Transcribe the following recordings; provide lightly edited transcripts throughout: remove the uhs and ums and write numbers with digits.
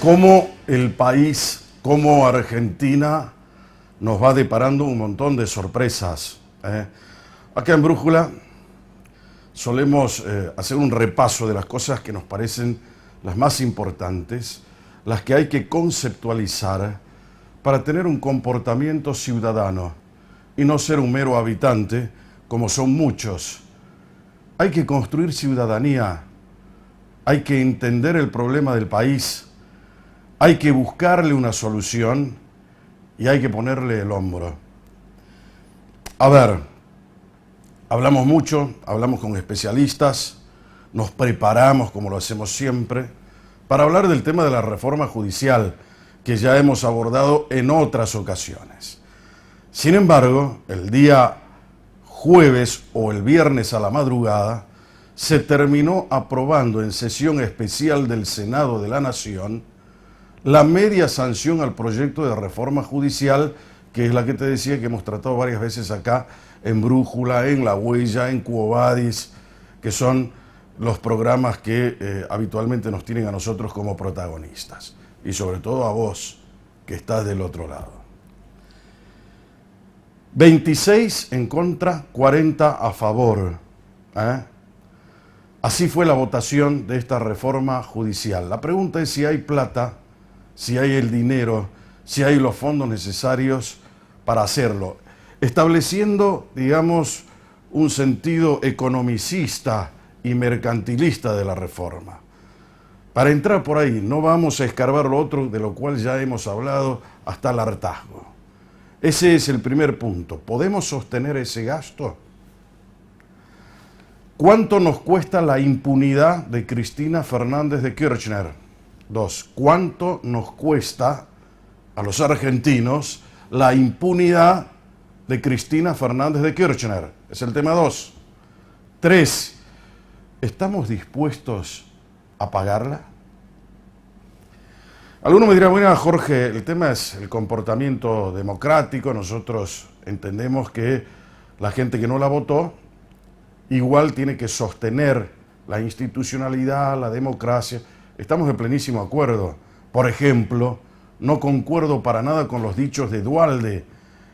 Cómo el país, como Argentina, nos va deparando un montón de sorpresas. Acá en Brújula solemos hacer un repaso de las cosas que nos parecen las más importantes, las que hay que conceptualizar para tener un comportamiento ciudadano y no ser un mero habitante, como son muchos. Hay que construir ciudadanía, hay que entender el problema del país, hay que buscarle una solución y hay que ponerle el hombro. A ver, hablamos mucho, hablamos con especialistas, nos preparamos como lo hacemos siempre para hablar del tema de la reforma judicial que ya hemos abordado en otras ocasiones. Sin embargo, el día jueves o el viernes a la madrugada se terminó aprobando en sesión especial del Senado de la Nación la media sanción al proyecto de reforma judicial, que es la que te decía que hemos tratado varias veces acá en Brújula, en La Huella, en Quo Vadis, que son los programas que habitualmente nos tienen a nosotros como protagonistas. Y sobre todo a vos, que estás del otro lado. 26 en contra, 40 a favor. Así fue la votación de esta reforma judicial. La pregunta es si hay plata, si hay el dinero, si hay los fondos necesarios para hacerlo, estableciendo, digamos, un sentido economicista y mercantilista de la reforma. Para entrar por ahí, no vamos a escarbar lo otro de lo cual ya hemos hablado hasta el hartazgo. Ese es el primer punto. ¿Podemos sostener ese gasto? ¿Cuánto nos cuesta la impunidad de Cristina Fernández de Kirchner? 2. ¿Cuánto nos cuesta a los argentinos la impunidad de Cristina Fernández de Kirchner? Es el tema 2. 3. ¿Estamos dispuestos a pagarla? Algunos me dirán, bueno, Jorge, el tema es el comportamiento democrático. Nosotros entendemos que la gente que no la votó igual tiene que sostener la institucionalidad, la democracia. Estamos en plenísimo acuerdo. Por ejemplo, no concuerdo para nada con los dichos de Duhalde,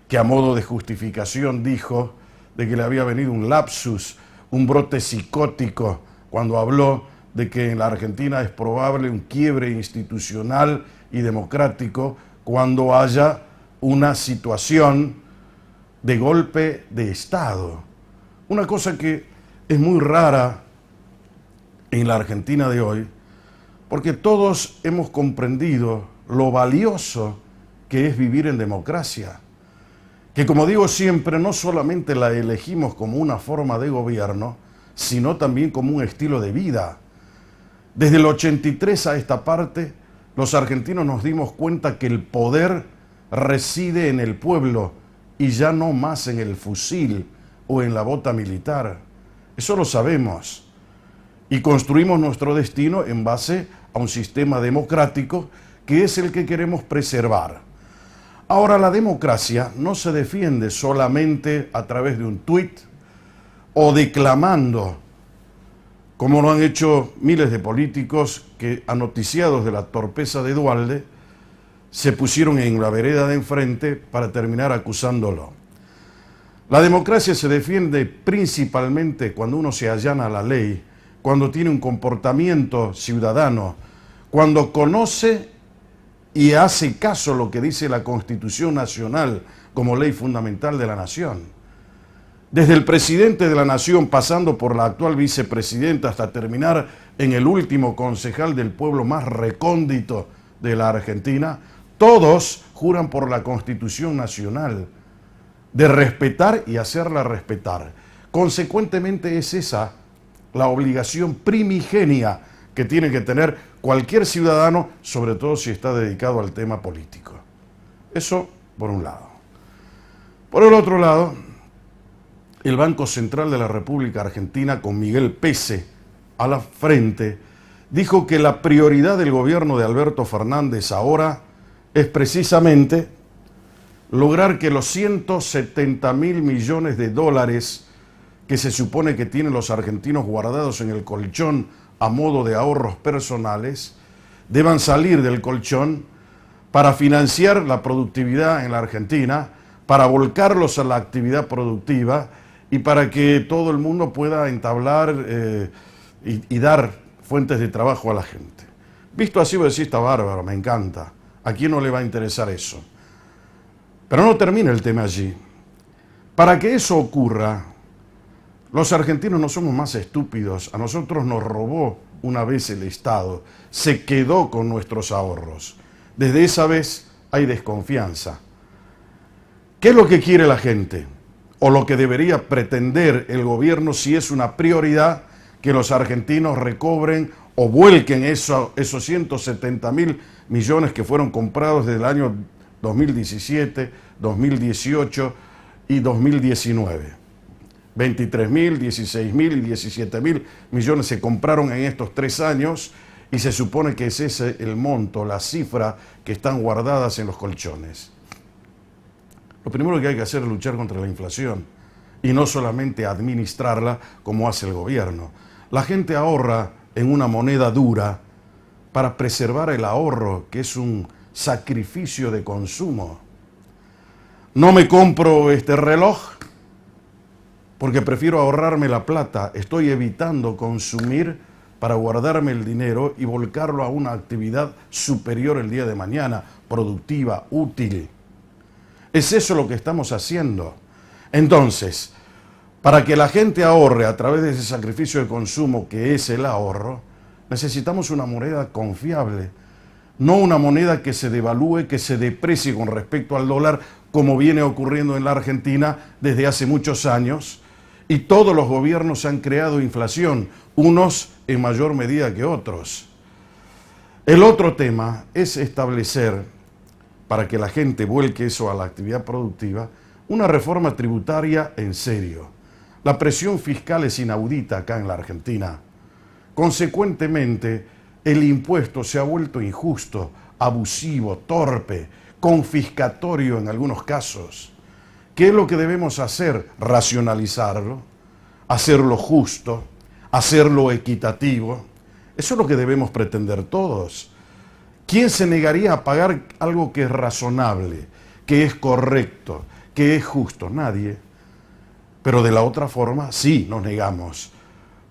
que a modo de justificación dijo de que le había venido un lapsus, un brote psicótico, cuando habló de que en la Argentina es probable un quiebre institucional y democrático cuando haya una situación de golpe de Estado. Una cosa que es muy rara en la Argentina de hoy, porque todos hemos comprendido lo valioso que es vivir en democracia, que como digo siempre, no solamente la elegimos como una forma de gobierno, sino también como un estilo de vida. Desde el 83 a esta parte, los argentinos nos dimos cuenta que el poder reside en el pueblo y ya no más en el fusil o en la bota militar. Eso lo sabemos. Y construimos nuestro destino en base a un sistema democrático que es el que queremos preservar. Ahora, la democracia no se defiende solamente a través de un tuit o declamando, como lo han hecho miles de políticos que, anoticiados de la torpeza de Duhalde, se pusieron en la vereda de enfrente para terminar acusándolo. La democracia se defiende principalmente cuando uno se allana a la ley, cuando tiene un comportamiento ciudadano, cuando conoce y hace caso a lo que dice la Constitución Nacional como ley fundamental de la nación. Desde el presidente de la nación, pasando por la actual vicepresidenta, hasta terminar en el último concejal del pueblo más recóndito de la Argentina, todos juran por la Constitución Nacional, de respetar y hacerla respetar. Consecuentemente es esa la obligación primigenia que tiene que tener cualquier ciudadano, sobre todo si está dedicado al tema político. Eso por un lado. Por el otro lado, el Banco Central de la República Argentina, con Miguel Pese a la frente, dijo que la prioridad del gobierno de Alberto Fernández ahora es precisamente lograr que los 170.000 millones de dólares que se supone que tienen los argentinos guardados en el colchón a modo de ahorros personales, deban salir del colchón para financiar la productividad en la Argentina, para volcarlos a la actividad productiva y para que todo el mundo pueda entablar y dar fuentes de trabajo a la gente. Visto así, vos decís, está bárbaro, me encanta. ¿A quién no le va a interesar eso? Pero no termina el tema allí. Para que eso ocurra, los argentinos no somos más estúpidos. A nosotros nos robó una vez el Estado, se quedó con nuestros ahorros. Desde esa vez hay desconfianza. ¿Qué es lo que quiere la gente? O lo que debería pretender el gobierno si es una prioridad que los argentinos recobren o vuelquen esos 170.000 millones que fueron comprados desde el año 2017, 2018 y 2019. 23.000, 16.000 y 17.000 millones se compraron en estos 3 años y se supone que es ese el monto, la cifra que están guardadas en los colchones. Lo primero que hay que hacer es luchar contra la inflación y no solamente administrarla como hace el gobierno. La gente ahorra en una moneda dura para preservar el ahorro, que es un sacrificio de consumo. No me compro este reloj porque prefiero ahorrarme la plata. Estoy evitando consumir para guardarme el dinero y volcarlo a una actividad superior el día de mañana, productiva, útil. Es eso lo que estamos haciendo. Entonces, para que la gente ahorre a través de ese sacrificio de consumo que es el ahorro, necesitamos una moneda confiable, no una moneda que se devalúe, que se deprecie con respecto al dólar, como viene ocurriendo en la Argentina desde hace muchos años, y todos los gobiernos han creado inflación, unos en mayor medida que otros. El otro tema es establecer, para que la gente vuelque eso a la actividad productiva, una reforma tributaria en serio. La presión fiscal es inaudita acá en la Argentina. Consecuentemente, el impuesto se ha vuelto injusto, abusivo, torpe, confiscatorio en algunos casos. ¿Qué es lo que debemos hacer? Racionalizarlo, hacerlo justo, hacerlo equitativo. Eso es lo que debemos pretender todos. ¿Quién se negaría a pagar algo que es razonable, que es correcto, que es justo? Nadie. Pero de la otra forma, sí nos negamos,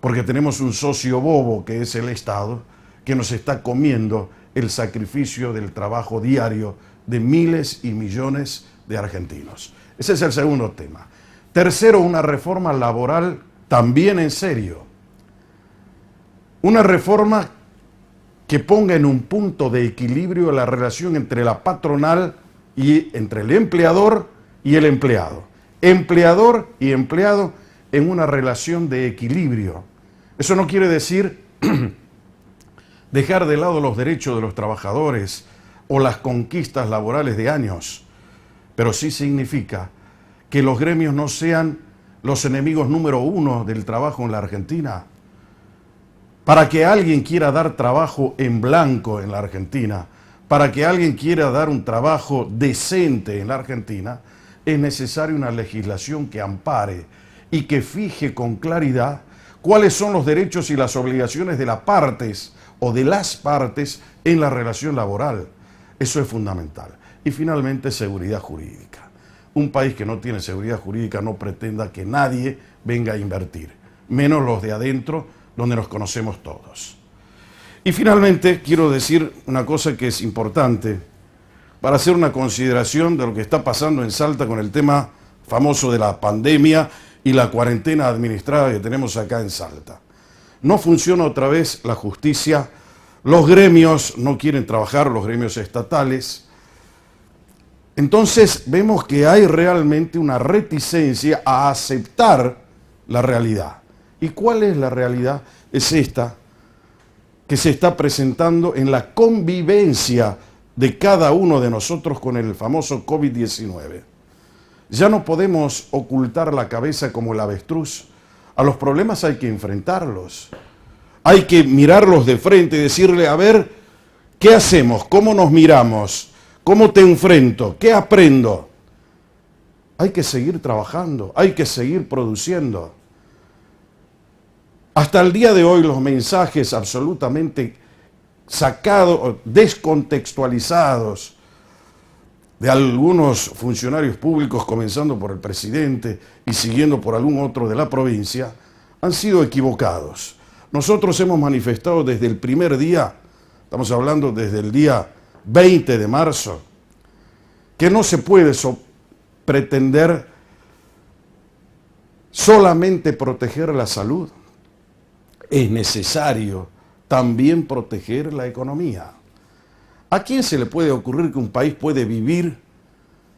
porque tenemos un socio bobo que es el Estado, que nos está comiendo el sacrificio del trabajo diario de miles y millones de argentinos. Ese es el segundo tema. Tercero, una reforma laboral también en serio. Una reforma que ponga en un punto de equilibrio la relación entre la patronal y entre el empleador y el empleado. Empleador y empleado en una relación de equilibrio. Eso no quiere decir dejar de lado los derechos de los trabajadores o las conquistas laborales de años, pero sí significa que los gremios no sean los enemigos número 1 del trabajo en la Argentina. Para que alguien quiera dar trabajo en blanco en la Argentina, para que alguien quiera dar un trabajo decente en la Argentina, es necesaria una legislación que ampare y que fije con claridad cuáles son los derechos y las obligaciones de las partes o de las partes en la relación laboral. Eso es fundamental. Y finalmente, seguridad jurídica. Un país que no tiene seguridad jurídica no pretenda que nadie venga a invertir, menos los de adentro, donde nos conocemos todos. Y finalmente, quiero decir una cosa que es importante para hacer una consideración de lo que está pasando en Salta con el tema famoso de la pandemia y la cuarentena administrada que tenemos acá en Salta. No funciona otra vez la justicia, los gremios no quieren trabajar, los gremios estatales. Entonces vemos que hay realmente una reticencia a aceptar la realidad. ¿Y cuál es la realidad? Es esta que se está presentando en la convivencia de cada uno de nosotros con el famoso COVID-19. Ya no podemos ocultar la cabeza como el avestruz. A los problemas hay que enfrentarlos. Hay que mirarlos de frente y decirle, a ver, ¿qué hacemos? ¿Cómo nos miramos? ¿Cómo te enfrento? ¿Qué aprendo? Hay que seguir trabajando, hay que seguir produciendo. Hasta el día de hoy los mensajes absolutamente sacados, descontextualizados de algunos funcionarios públicos, comenzando por el presidente y siguiendo por algún otro de la provincia, han sido equivocados. Nosotros hemos manifestado desde el primer día, estamos hablando desde el día 20 de marzo, que no se puede pretender solamente proteger la salud. Es necesario también proteger la economía. ¿A quién se le puede ocurrir que un país puede vivir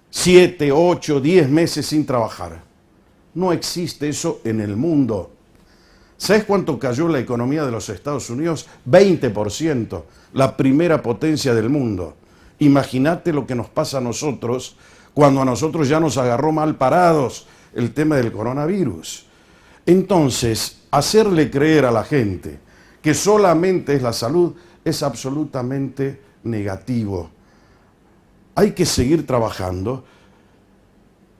7, 8, 10 meses sin trabajar? No existe eso en el mundo. ¿Sabes cuánto cayó la economía de los Estados Unidos? 20%, la primera potencia del mundo. Imagínate lo que nos pasa a nosotros cuando a nosotros ya nos agarró mal parados el tema del coronavirus. Entonces, hacerle creer a la gente que solamente es la salud es absolutamente negativo. Hay que seguir trabajando,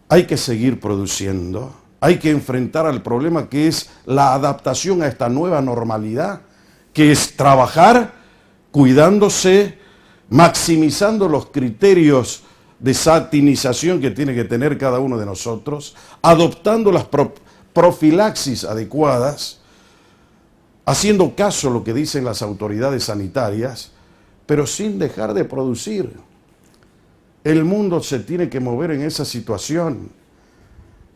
hay que seguir produciendo, hay que enfrentar al problema que es la adaptación a esta nueva normalidad, que es trabajar cuidándose, maximizando los criterios de satinización que tiene que tener cada uno de nosotros, adoptando las profilaxis adecuadas, haciendo caso a lo que dicen las autoridades sanitarias, pero sin dejar de producir. El mundo se tiene que mover en esa situación.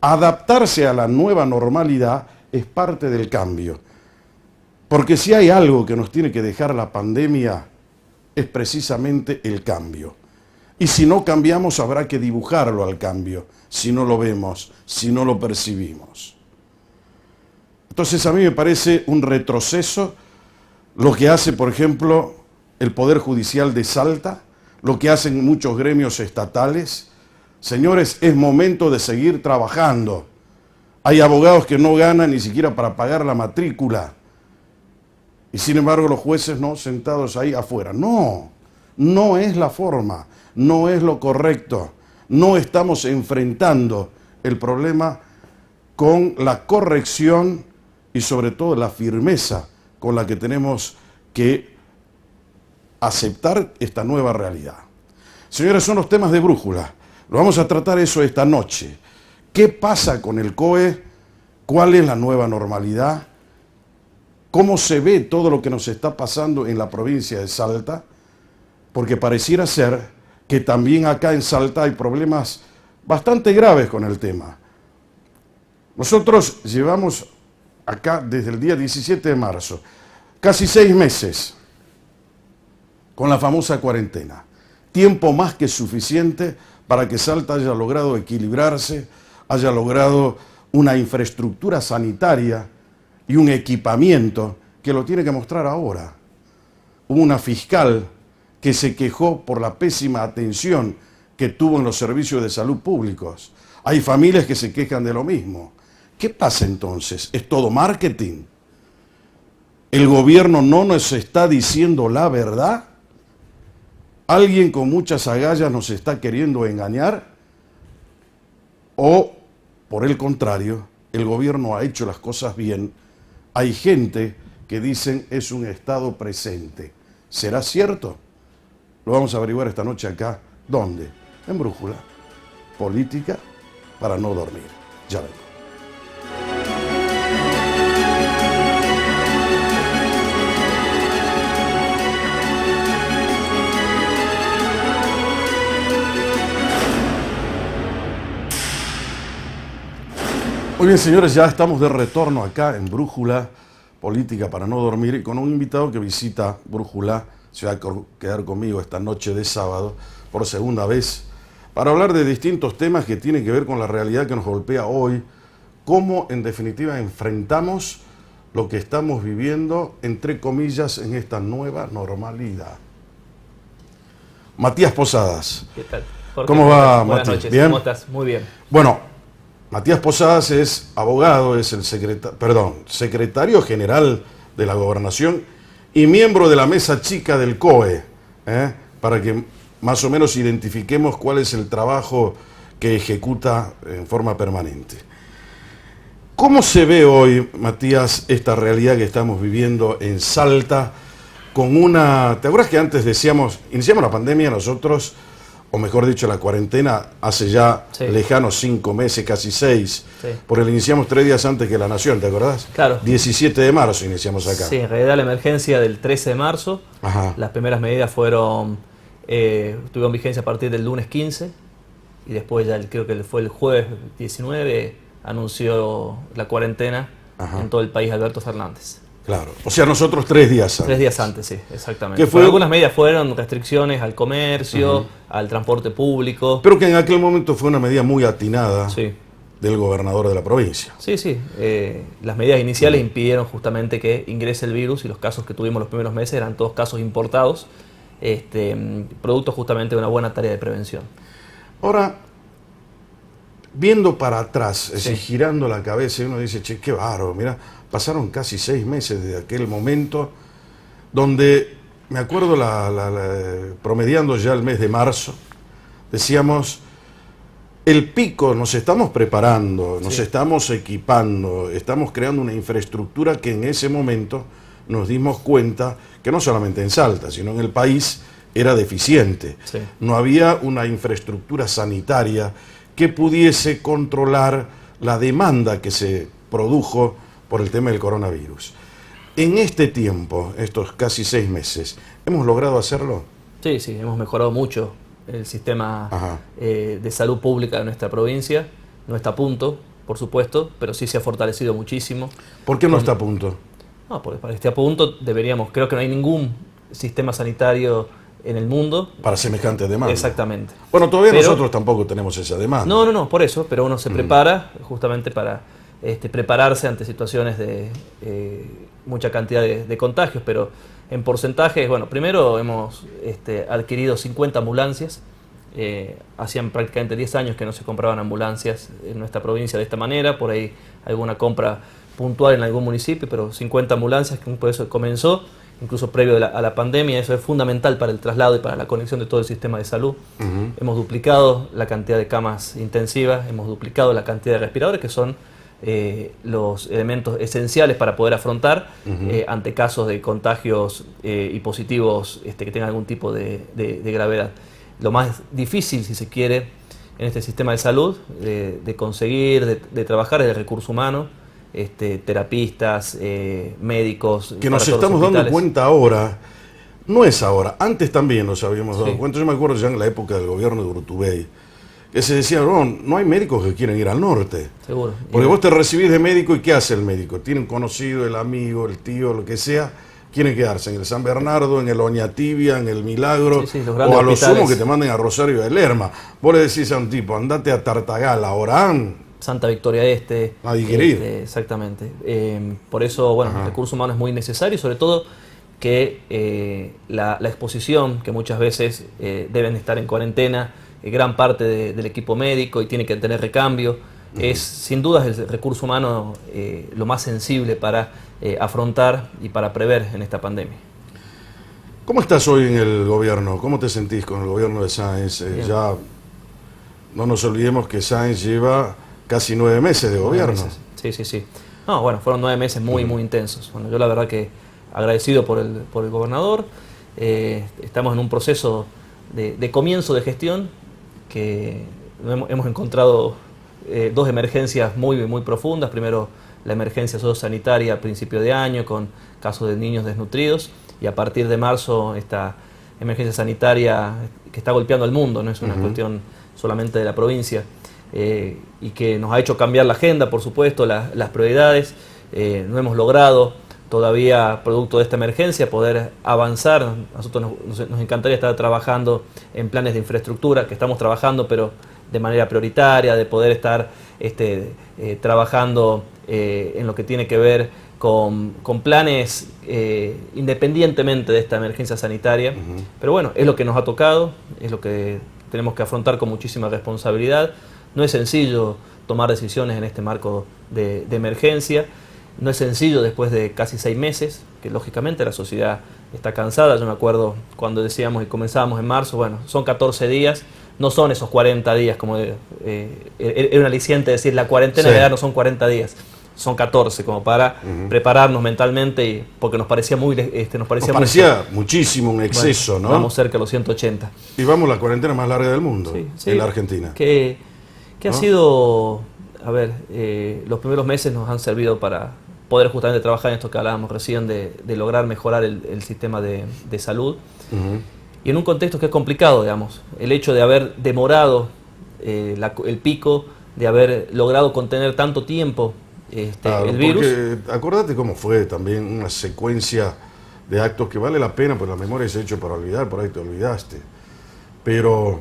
Adaptarse a la nueva normalidad es parte del cambio. Porque si hay algo que nos tiene que dejar la pandemia, es precisamente el cambio. Y si no cambiamos, habrá que dibujarlo al cambio, si no lo vemos, si no lo percibimos. Entonces a mí me parece un retroceso lo que hace, por ejemplo, el Poder Judicial de Salta, lo que hacen muchos gremios estatales. Señores, es momento de seguir trabajando. Hay abogados que no ganan ni siquiera para pagar la matrícula. Y sin embargo los jueces no, sentados ahí afuera. No, no es la forma, no es lo correcto. No estamos enfrentando el problema con la corrección y sobre todo la firmeza con la que tenemos que aceptar esta nueva realidad. Señores, son los temas de Brújula. Lo vamos a tratar eso esta noche. ¿Qué pasa con el COE? ¿Cuál es la nueva normalidad? ¿Cómo se ve todo lo que nos está pasando en la provincia de Salta? Porque pareciera ser que también acá en Salta hay problemas bastante graves con el tema. Nosotros llevamos acá desde el día 17 de marzo, casi 6 meses con la famosa cuarentena. Tiempo más que suficiente para que Salta haya logrado equilibrarse, haya logrado una infraestructura sanitaria y un equipamiento que lo tiene que mostrar ahora. Hubo una fiscal que se quejó por la pésima atención que tuvo en los servicios de salud públicos. Hay familias que se quejan de lo mismo. ¿Qué pasa entonces? ¿Es todo marketing? ¿El gobierno no nos está diciendo la verdad? ¿Alguien con muchas agallas nos está queriendo engañar? ¿O, por el contrario, el gobierno ha hecho las cosas bien? Hay gente que dicen es un estado presente. ¿Será cierto? Lo vamos a averiguar esta noche acá. ¿Dónde? En Brújula. Política para no dormir. Ya vengo. Muy bien, señores, ya estamos de retorno acá en Brújula, Política para no dormir, y con un invitado que visita Brújula, se va a quedar conmigo esta noche de sábado, por segunda vez, para hablar de distintos temas que tienen que ver con la realidad que nos golpea hoy, cómo en definitiva enfrentamos lo que estamos viviendo, entre comillas, en esta nueva normalidad. Matías Posadas. ¿Qué tal? Jorge, ¿Cómo va, buenas Matías? noches. ¿Bien? ¿Cómo estás? Muy bien. Bueno, Matías Posadas es abogado, es el secretario general de la Gobernación y miembro de la mesa chica del COE, para que más o menos identifiquemos cuál es el trabajo que ejecuta en forma permanente. ¿Cómo se ve hoy, Matías, esta realidad que estamos viviendo en Salta con una... ¿Te acuerdas que antes decíamos, iniciamos la pandemia nosotros, o mejor dicho, la cuarentena, hace ya lejanos 5 meses, casi 6, porque la iniciamos 3 días antes que La Nación, ¿te acordás? Claro. 17 de marzo iniciamos acá. Sí, en realidad la emergencia del 13 de marzo, las primeras medidas fueron, tuvieron vigencia a partir del lunes 15, y después ya creo que fue el jueves 19, anunció la cuarentena en todo el país Alberto Fernández. Claro, o sea, nosotros 3 días antes. 3 días antes, sí, exactamente. ¿Qué fue? Algunas medidas fueron restricciones al comercio, al transporte público. Pero que en aquel momento fue una medida muy atinada del gobernador de la provincia. Sí, sí. Las medidas iniciales impidieron justamente que ingrese el virus, y los casos que tuvimos los primeros meses eran todos casos importados, producto justamente de una buena tarea de prevención. Ahora, viendo para atrás, es decir, girando la cabeza, uno dice, che, qué bárbaro, mira, pasaron casi 6 meses desde aquel momento, donde, me acuerdo, promediando ya el mes de marzo, decíamos, el pico, nos estamos preparando, nos estamos equipando, estamos creando una infraestructura que en ese momento nos dimos cuenta que no solamente en Salta, sino en el país era deficiente. No había una infraestructura sanitaria que pudiese controlar la demanda que se produjo por el tema del coronavirus. En este tiempo, estos casi 6 meses, ¿hemos logrado hacerlo? Sí, sí, hemos mejorado mucho el sistema de salud pública de nuestra provincia. No está a punto, por supuesto, pero sí se ha fortalecido muchísimo. ¿Por qué no está a punto? No, porque para que esté a punto deberíamos, creo que no hay ningún sistema sanitario en el mundo para semejante demanda. Exactamente. Bueno, todavía nosotros tampoco tenemos esa demanda. No, por eso, pero uno se prepara justamente para prepararse ante situaciones de mucha cantidad de contagios, pero en porcentajes, bueno, primero hemos adquirido 50 ambulancias. Hacían prácticamente 10 años que no se compraban ambulancias en nuestra provincia de esta manera, por ahí alguna compra puntual en algún municipio, pero 50 ambulancias, que por eso comenzó, incluso previo a la pandemia. Eso es fundamental para el traslado y para la conexión de todo el sistema de salud. Hemos duplicado la cantidad de camas intensivas, hemos duplicado la cantidad de respiradores, que son los elementos esenciales para poder afrontar ante casos de contagios y positivos que tengan algún tipo de gravedad. Lo más difícil, si se quiere, en este sistema de salud, de conseguir, de trabajar, es el recurso humano, terapistas, médicos. Que nos estamos dando cuenta ahora, no es ahora, antes también nos habíamos dado cuenta. Yo me acuerdo ya en la época del gobierno de Urtubey, que se decía, no hay médicos que quieren ir al norte. Seguro. Porque vos te recibís de médico y ¿qué hace el médico? Tiene un conocido, el amigo, el tío, lo que sea, quieren quedarse en el San Bernardo, en el Oñatibia, en el Milagro, o a lo sumo que te manden a Rosario de Lerma. Vos le decís a un tipo, andate a Tartagal, a Orán, Santa Victoria Este. Nadie quiere ir. Exactamente. Por eso, bueno, el recurso humano es muy necesario, y sobre todo que la exposición, que muchas veces deben estar en cuarentena, gran parte del equipo médico, y tiene que tener recambio, es sin duda el recurso humano lo más sensible para afrontar y para prever en esta pandemia. ¿Cómo estás hoy en el gobierno? ¿Cómo te sentís con el gobierno de Sáenz? Ya no nos olvidemos que Sáenz lleva casi 9 meses de gobierno. 9 meses. Sí. No, bueno, fueron 9 meses muy intensos. Bueno, yo la verdad que agradecido por el gobernador. Estamos en un proceso de comienzo de gestión, que hemos encontrado 2 emergencias muy profundas. Primero, la emergencia sociosanitaria a principio de año, con casos de niños desnutridos, y a partir de marzo esta emergencia sanitaria que está golpeando al mundo, no es una cuestión solamente de la provincia. Y que nos ha hecho cambiar la agenda, por supuesto, las prioridades. No hemos logrado todavía, producto de esta emergencia, poder avanzar. A nosotros nos encantaría estar trabajando en planes de infraestructura, que estamos trabajando, pero de manera prioritaria, de poder estar trabajando en lo que tiene que ver con planes independientemente de esta emergencia sanitaria. Pero bueno, es lo que nos ha tocado, es lo que tenemos que afrontar con muchísima responsabilidad. No es sencillo tomar decisiones en este marco de emergencia. No es sencillo después de casi 6 meses, que lógicamente la sociedad está cansada. Yo me acuerdo cuando decíamos y comenzábamos en marzo, bueno, son 14 días, no son esos 40 días, como era un aliciente decir, la cuarentena de verano son 40 días. son 14, como para prepararnos mentalmente, porque nos parecía nos parecía muchísimo, un exceso, bueno, ¿no? Vamos cerca de los 180. Y vamos la cuarentena más larga del mundo, sí, en la Argentina. Que ¿no? ha sido, a ver, los primeros meses nos han servido para poder justamente trabajar en esto que hablábamos recién, de lograr mejorar el sistema de salud. Y en un contexto que es complicado, digamos, el hecho de haber demorado el pico, de haber logrado contener tanto tiempo el virus. Porque acordate cómo fue también una secuencia de actos que vale la pena, pues la memoria es hecho para olvidar, por ahí te olvidaste. Pero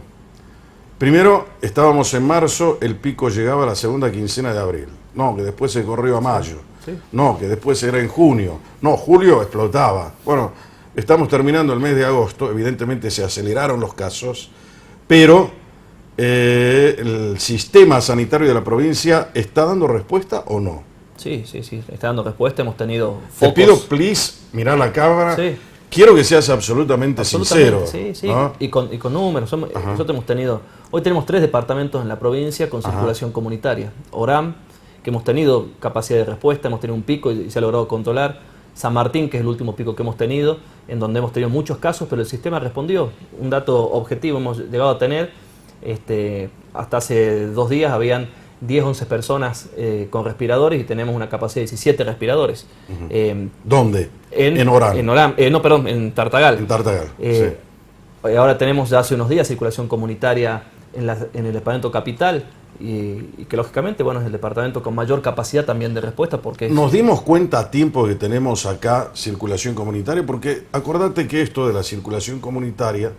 primero estábamos en marzo, el pico llegaba a la segunda quincena de abril. No, que después se corrió a mayo. Sí. No, que después era en junio. No, julio explotaba. Bueno, estamos terminando el mes de agosto, evidentemente se aceleraron los casos, pero el sistema sanitario de la provincia está dando respuesta o no. Sí, está dando respuesta. Hemos tenido focos. Te pido, please, mirá la cámara. Sí. Quiero que seas absolutamente sincero. Sí, ¿no? y con números. Nosotros hoy tenemos 3 departamentos en la provincia con circulación comunitaria. Orán, que hemos tenido capacidad de respuesta, hemos tenido un pico y se ha logrado controlar. San Martín, que es el último pico que hemos tenido, en donde hemos tenido muchos casos, pero el sistema respondió. Un dato objetivo hemos llegado a tener. Hasta hace 2 días habían 10, 11 personas con respiradores y tenemos una capacidad de 17 respiradores. ¿Dónde? En Orán. En Tartagal. En Tartagal, sí. Ahora tenemos ya hace unos días circulación comunitaria en el departamento capital y que lógicamente, bueno, es el departamento con mayor capacidad también de respuesta porque... Nos dimos cuenta a tiempo que tenemos acá circulación comunitaria, porque acordate que esto de la circulación comunitaria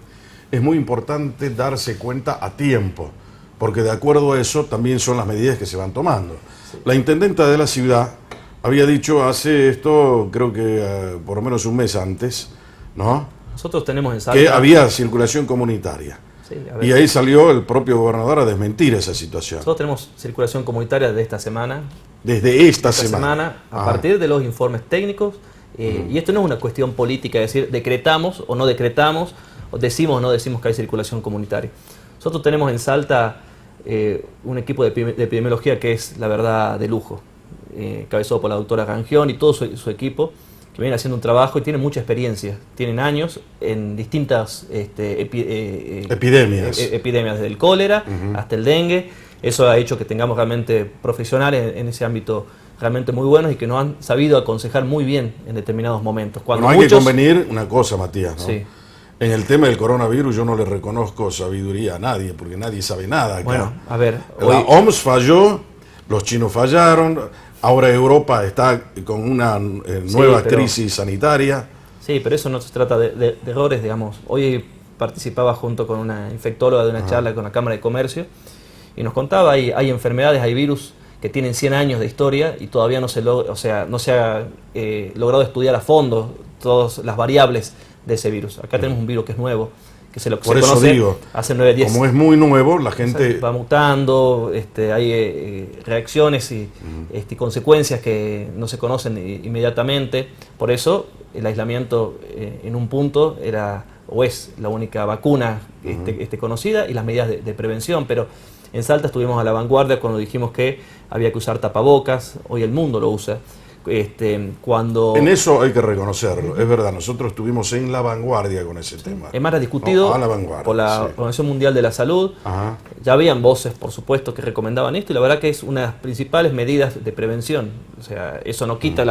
es muy importante darse cuenta a tiempo, porque de acuerdo a eso también son las medidas que se van tomando. Sí. La intendenta de la ciudad había dicho hace esto, creo que por lo menos un mes antes, ¿no? Nosotros tenemos en Salta... que había circulación comunitaria. Sí, y ahí salió el propio gobernador a desmentir esa situación. Nosotros tenemos circulación comunitaria de esta semana. Desde esta semana. A partir de los informes técnicos. Y esto no es una cuestión política, es decir, decretamos o no decretamos, o decimos o no decimos que hay circulación comunitaria. Nosotros tenemos en Salta un equipo de epidemiología que es, la verdad, de lujo, cabezado por la doctora Rangión y todo su equipo, que viene haciendo un trabajo y tiene mucha experiencia. Tienen años en distintas epidemias, desde el cólera hasta el dengue. Eso ha hecho que tengamos realmente profesionales en ese ámbito realmente muy buenos y que nos han sabido aconsejar muy bien en determinados momentos. Cuando hay que convenir una cosa, Matías, ¿no? Sí. En el tema del coronavirus yo no le reconozco sabiduría a nadie, porque nadie sabe nada acá. Bueno, a ver, la OMS falló, los chinos fallaron, ahora Europa está con una nueva crisis sanitaria. Sí, pero eso no se trata de errores, digamos. Hoy participaba junto con una infectóloga de una charla con la Cámara de Comercio y nos contaba, hay enfermedades, hay virus que tienen 100 años de historia y todavía no se ha logrado estudiar a fondo todas las variables de ese virus. Acá tenemos un virus que es nuevo, que se conoce hace 9, 10. Como es muy nuevo, la gente... va mutando, hay reacciones y consecuencias que no se conocen inmediatamente. Por eso el aislamiento en un punto era o es la única vacuna conocida y las medidas de prevención, pero en Salta estuvimos a la vanguardia cuando dijimos que había que usar tapabocas. Hoy el mundo lo usa. En eso hay que reconocerlo, es verdad, nosotros estuvimos en la vanguardia con ese tema. Es más, discutido por la Organización Mundial de la Salud. Ya habían voces, por supuesto, que recomendaban esto y la verdad que es una de las principales medidas de prevención. O sea, eso no quita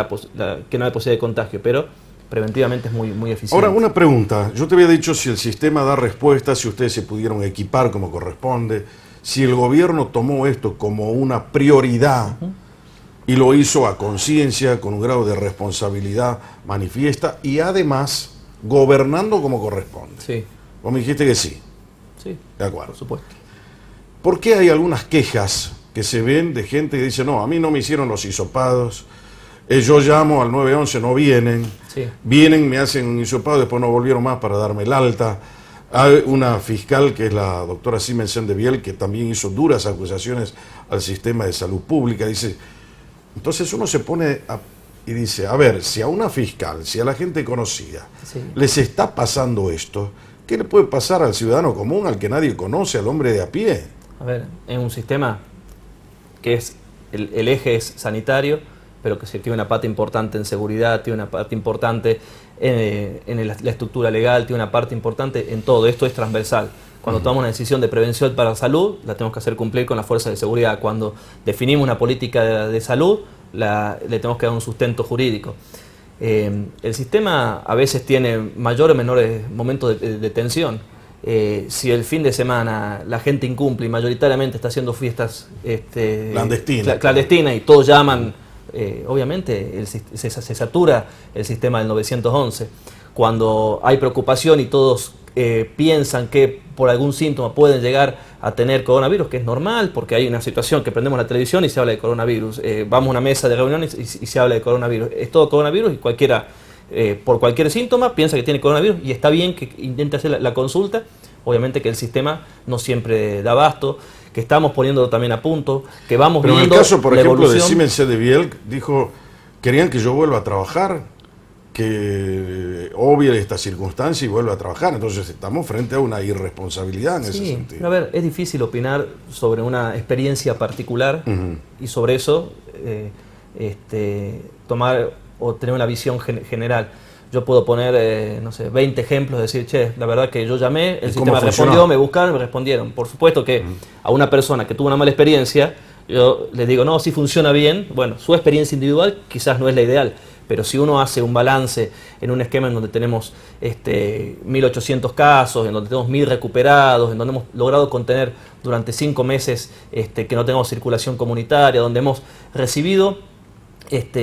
que no hay posibilidad de contagio, pero preventivamente es muy, muy eficiente. Ahora, una pregunta. Yo te había dicho si el sistema da respuesta, si ustedes se pudieron equipar como corresponde, si el gobierno tomó esto como una prioridad y lo hizo a conciencia, con un grado de responsabilidad manifiesta y además gobernando como corresponde. Sí. Vos me dijiste que sí. Sí, de acuerdo. Por supuesto. ¿Por qué hay algunas quejas que se ven de gente que dice, no, a mí no me hicieron los hisopados, yo llamo al 911, no vienen, vienen, me hacen un hisopado, después no volvieron más para darme el alta? Hay una fiscal que es la doctora Siemens de Biel, que también hizo duras acusaciones al sistema de salud pública. Dice, entonces uno se pone y dice, a ver, si a una fiscal, si a la gente conocida les está pasando esto, ¿qué le puede pasar al ciudadano común, al que nadie conoce, al hombre de a pie? A ver, en un sistema que es el eje es sanitario, pero que tiene una parte importante en seguridad, tiene una parte importante en la estructura legal, tiene una parte importante en todo. Esto es transversal. Cuando tomamos una decisión de prevención para la salud, la tenemos que hacer cumplir con las fuerzas de seguridad. Cuando definimos una política de salud, le tenemos que dar un sustento jurídico. El sistema a veces tiene mayores o menores momentos de tensión. Si el fin de semana la gente incumple y mayoritariamente está haciendo fiestas clandestinas y todos llaman, obviamente se satura el sistema del 911. Cuando hay preocupación y todos piensan que por algún síntoma pueden llegar a tener coronavirus, que es normal, porque hay una situación que prendemos la televisión y se habla de coronavirus, vamos a una mesa de reuniones y se habla de coronavirus, es todo coronavirus y cualquiera, por cualquier síntoma, piensa que tiene coronavirus y está bien que intente hacer la consulta. Obviamente que el sistema no siempre da abasto, que estamos poniéndolo también a punto, que vamos viendo. Pero en el caso, por ejemplo, evolución. de Siemens de Biel, dijo, querían que yo vuelva a trabajar, que obvie esta circunstancia y vuelva a trabajar. Entonces estamos frente a una irresponsabilidad en ese sentido. A ver, es difícil opinar sobre una experiencia particular y sobre eso tomar o tener una visión general. Yo puedo poner, no sé, 20 ejemplos, decir, che, la verdad que yo llamé, el sistema respondió, me buscaron, me respondieron. Por supuesto que a una persona que tuvo una mala experiencia, yo le digo, no, sí funciona bien. Bueno, su experiencia individual quizás no es la ideal, pero si uno hace un balance en un esquema en donde tenemos 1.800 casos, en donde tenemos 1.000 recuperados, en donde hemos logrado contener durante 5 meses que no tenemos circulación comunitaria, donde hemos recibido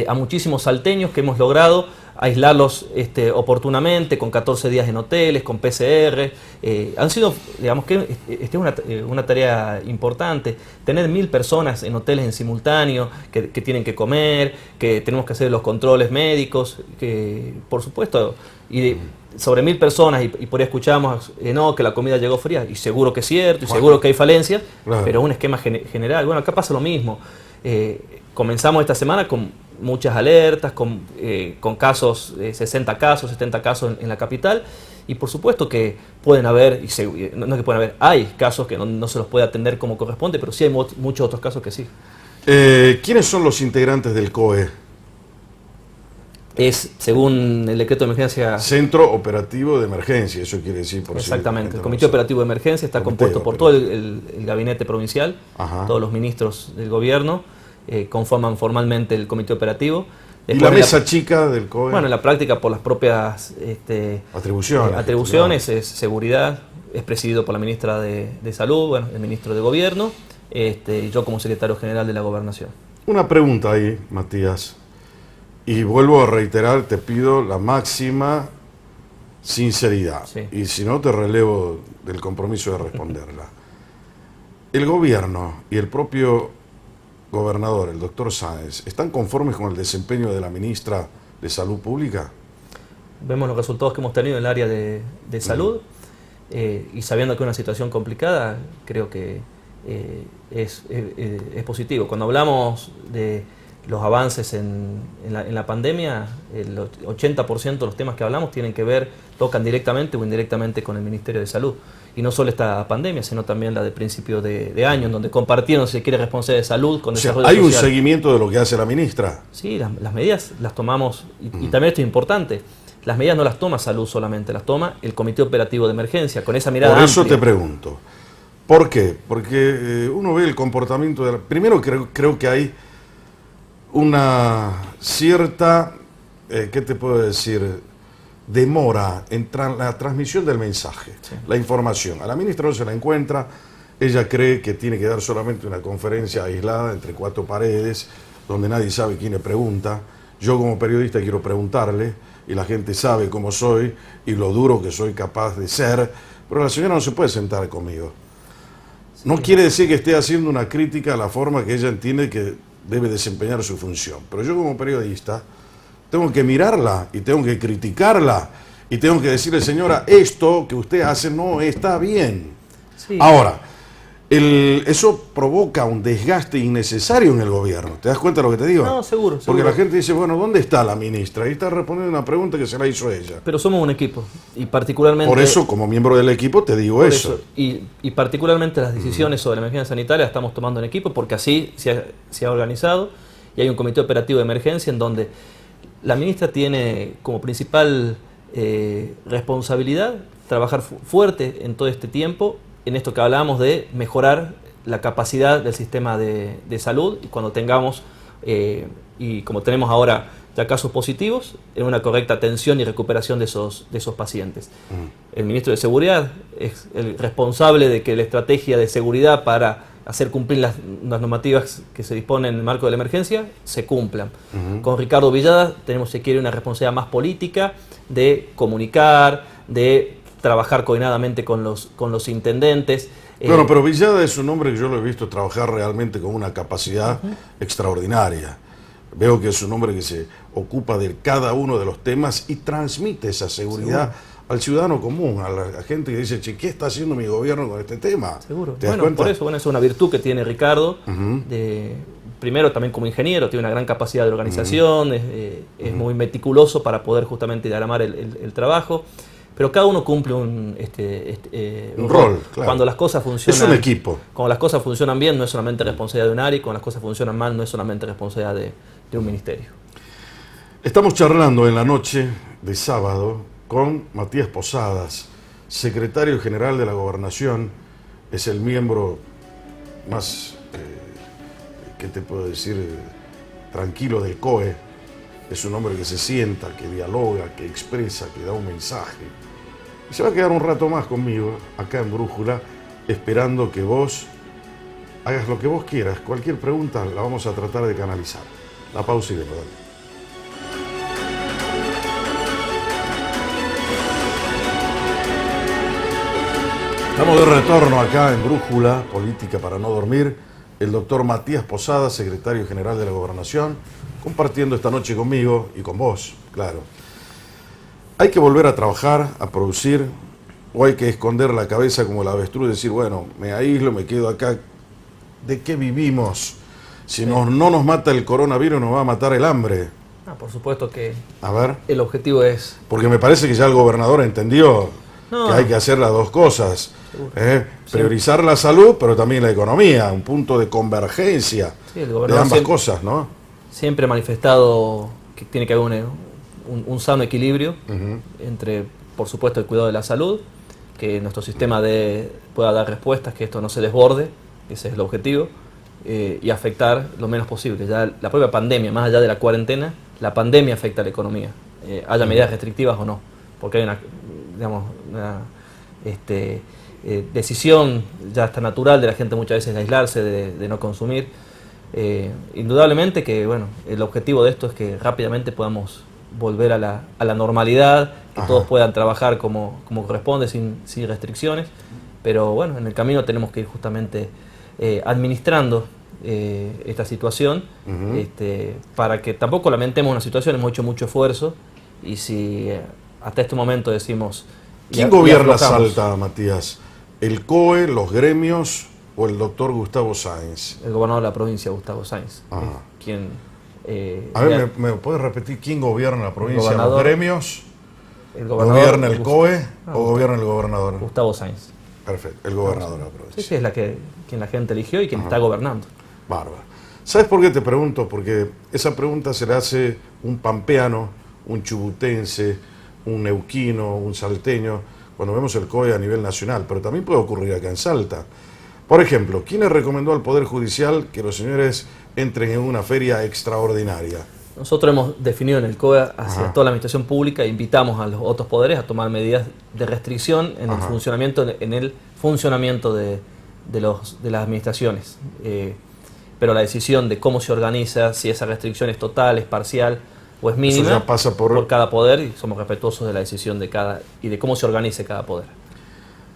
a muchísimos salteños que hemos logrado aislarlos oportunamente, con 14 días en hoteles, con PCR. Han sido, digamos que una tarea importante. Tener 1.000 personas en hoteles en simultáneo, que tienen que comer, que tenemos que hacer los controles médicos, que por supuesto, y sobre 1.000 personas, y por ahí escuchamos, no, que la comida llegó fría, y seguro que es cierto, y seguro que hay falencias, pero un esquema general. Bueno, acá pasa lo mismo. Comenzamos esta semana con muchas alertas, con casos, 60 casos, 70 casos en la capital, y por supuesto que pueden haber, no es que pueden haber, hay casos que no se los puede atender como corresponde, pero sí hay muchos otros casos que sí. ¿Quiénes son los integrantes del COE? Es, según el decreto de emergencia... Centro Operativo de Emergencia, eso quiere decir por exactamente, el Comité Operativo de Emergencia está compuesto por todo el gabinete provincial, todos los ministros del gobierno, conforman formalmente el comité operativo. Después, ¿y la mesa chica del COE? Bueno, en la práctica, por las propias atribuciones, es seguridad, es presidido por la ministra de Salud, bueno, el ministro de Gobierno, y yo como secretario general de la Gobernación. Una pregunta ahí, Matías, y vuelvo a reiterar, te pido la máxima sinceridad, y si no te relevo del compromiso de responderla. El gobierno y el propio gobernador, el doctor Sáenz, ¿están conformes con el desempeño de la ministra de Salud Pública? Vemos los resultados que hemos tenido en el área de salud, y sabiendo que es una situación complicada, creo que es positivo. Cuando hablamos de los avances en la pandemia, el 80% de los temas que hablamos tocan directamente o indirectamente con el Ministerio de Salud. Y no solo esta pandemia, sino también la de principio de año, en donde compartieron, si se quiere, responsabilidad de salud con desarrollo social. ¿Hay un seguimiento de lo que hace la ministra? Sí, las medidas las tomamos, y también esto es importante, las medidas no las toma salud solamente, las toma el Comité Operativo de Emergencia, con esa mirada amplia. Por eso te pregunto, ¿por qué? Porque uno ve el comportamiento de primero creo que hay una cierta, ¿qué te puedo decir?, demora en la transmisión del mensaje, la información. A la ministra no se la encuentra, ella cree que tiene que dar solamente una conferencia aislada entre 4 paredes, donde nadie sabe quién le pregunta. Yo como periodista quiero preguntarle, y la gente sabe cómo soy, y lo duro que soy capaz de ser, pero la señora no se puede sentar conmigo. No quiere decir que esté haciendo una crítica a la forma que ella entiende que debe desempeñar su función, pero yo como periodista tengo que mirarla y tengo que criticarla y tengo que decirle, señora, esto que usted hace no está bien. Sí. Ahora, eso provoca un desgaste innecesario en el gobierno. ¿Te das cuenta de lo que te digo? No, seguro. Porque la gente dice, bueno, ¿dónde está la ministra? Y está respondiendo una pregunta que se la hizo ella. Pero somos un equipo, y particularmente... Por eso, como miembro del equipo, te digo eso. Y particularmente las decisiones sobre la emergencia sanitaria las estamos tomando en equipo, porque así se ha organizado. y hay un comité operativo de emergencia en donde la ministra tiene como principal responsabilidad trabajar fuerte en todo este tiempo, en esto que hablábamos de mejorar la capacidad del sistema de salud, y cuando tengamos, y como tenemos ahora ya casos positivos, en una correcta atención y recuperación de esos pacientes. El ministro de Seguridad es el responsable de que la estrategia de seguridad para hacer cumplir las normativas que se disponen en el marco de la emergencia se cumplan. Con Ricardo Villada tenemos, si quiere, una responsabilidad más política de comunicar, de trabajar coordinadamente con los intendentes. Bueno, pero Villada es un hombre que yo lo he visto trabajar realmente con una capacidad extraordinaria. Veo que es un hombre que se ocupa de cada uno de los temas y transmite esa seguridad al ciudadano común, a la gente que dice, che, ¿qué está haciendo mi gobierno con este tema? Seguro. ¿Te das bueno, cuenta? por eso, es una virtud que tiene Ricardo. Primero, también como ingeniero, tiene una gran capacidad de organización, es muy meticuloso para poder justamente diagramar el trabajo. Pero cada uno cumple un rol, claro. Cuando las cosas funcionan, es un equipo. Cuando las cosas funcionan bien, no es solamente responsabilidad de un área, y cuando las cosas funcionan mal, no es solamente responsabilidad de un ministerio. Estamos charlando en la noche de sábado con Matías Posadas, secretario general de la Gobernación. Es el miembro más, ¿qué te puedo decir?, tranquilo del COE. Es un hombre que se sienta, que dialoga, que expresa, que da un mensaje. Y se va a quedar un rato más conmigo, acá en Brújula, esperando que vos hagas lo que vos quieras. Cualquier pregunta la vamos a tratar de canalizar. La pausa y de dale. Estamos de retorno acá en Brújula, Política para no dormir. El doctor Matías Posadas, secretario general de la Gobernación, compartiendo esta noche conmigo y con vos, claro. ¿Hay que volver a trabajar, a producir, o hay que esconder la cabeza como el avestruz y decir, bueno, me aíslo, me quedo acá? ¿De qué vivimos? Si no nos mata el coronavirus, nos va a matar el hambre. Por supuesto que a ver, el objetivo es... Porque me parece que ya el gobernador entendió que hay que hacer las dos cosas. Priorizar la salud, pero también la economía, un punto de convergencia de ambas cosas, ¿no? Siempre ha manifestado que tiene que haber un sano equilibrio entre, por supuesto, el cuidado de la salud, que nuestro sistema pueda dar respuestas, que esto no se desborde, ese es el objetivo, y afectar lo menos posible. Ya la propia pandemia, más allá de la cuarentena, la pandemia afecta a la economía, haya medidas restrictivas o no, porque hay una decisión ya está natural de la gente muchas veces de aislarse, de no consumir. Indudablemente que bueno, el objetivo de esto es que rápidamente podamos volver a la normalidad, que todos puedan trabajar como corresponde, sin restricciones, pero bueno, en el camino tenemos que ir justamente administrando esta situación, para que tampoco lamentemos una situación. Hemos hecho mucho esfuerzo, y si hasta este momento decimos... ¿Quién gobierna Salta, Matías? ¿El COE, los gremios o el doctor Gustavo Sáenz? El gobernador de la provincia, Gustavo Sáenz. Quien, a ver, ¿me puedes repetir quién gobierna la provincia? ¿Los gremios? ¿Gobierna el COE o gobierna el gobernador? Gustavo Sáenz. Perfecto, el gobernador de la provincia. Sí, es quien la gente eligió y quien está gobernando. Bárbaro. ¿Sabes por qué te pregunto? Porque esa pregunta se la hace un pampeano, un chubutense, un neuquino, un salteño, cuando vemos el COE a nivel nacional, pero también puede ocurrir acá en Salta. Por ejemplo, ¿quién le recomendó al Poder Judicial que los señores entren en una feria extraordinaria? Nosotros hemos definido en el COE hacia toda la administración pública e invitamos a los otros poderes a tomar medidas de restricción en el funcionamiento de las administraciones. Pero la decisión de cómo se organiza, si esa restricción es total, es parcial o es mínima, ya pasa por cada poder, y somos respetuosos de la decisión de cada y de cómo se organice cada poder.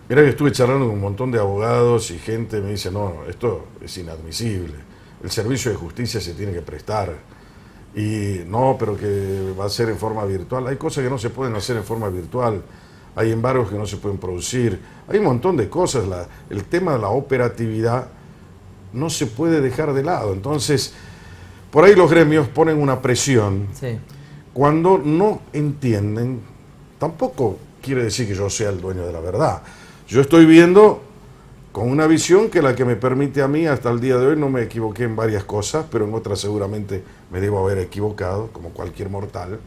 Mira que estuve charlando con un montón de abogados y gente me dice, no, esto es inadmisible, el servicio de justicia se tiene que prestar, y no, pero que va a ser en forma virtual. Hay cosas que no se pueden hacer en forma virtual, hay embargos que no se pueden producir, hay un montón de cosas. El tema de la operatividad no se puede dejar de lado. Entonces, por ahí los gremios ponen una presión cuando no entienden. Tampoco quiere decir que yo sea el dueño de la verdad. Yo estoy viendo con una visión que la que me permite a mí hasta el día de hoy, no me equivoqué en varias cosas, pero en otras seguramente me debo haber equivocado, como cualquier mortal.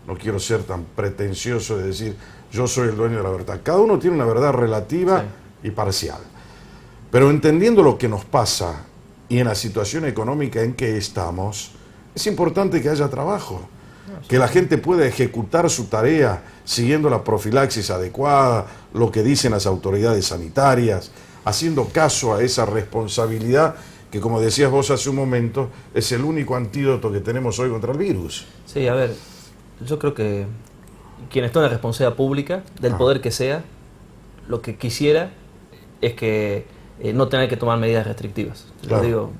No quiero ser tan pretencioso de decir, yo soy el dueño de la verdad. Cada uno tiene una verdad relativa y parcial. Pero entendiendo lo que nos pasa y en la situación económica en que estamos, es importante que haya trabajo, que la gente pueda ejecutar su tarea siguiendo la profilaxis adecuada, lo que dicen las autoridades sanitarias, haciendo caso a esa responsabilidad que, como decías vos hace un momento, es el único antídoto que tenemos hoy contra el virus. Sí, a ver, yo creo que quien está en la responsabilidad pública, del poder que sea, lo que quisiera es que no tener que tomar medidas restrictivas. Claro. Lo digo,